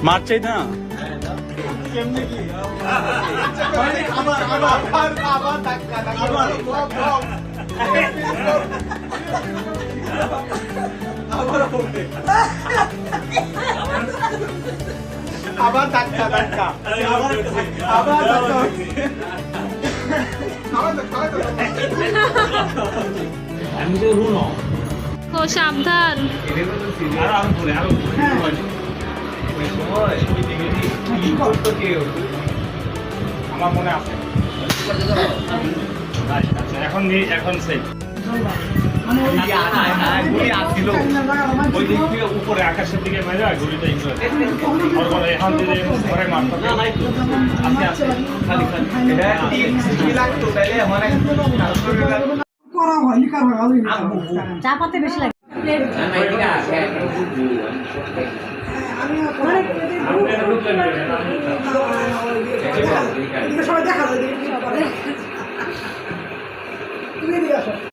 মার চাই না আবার ধাক্কা ধাক্কা আবার ধাক্কা আমি তো রুনো ও সাবধান আমার মনে আছে এখন এখন সেই উপরে আকাশের দিকে মেজা ঘুরিটা এখন ঘরে মারতে চাপাতে বেশি লাগে সবাই দেখা যায়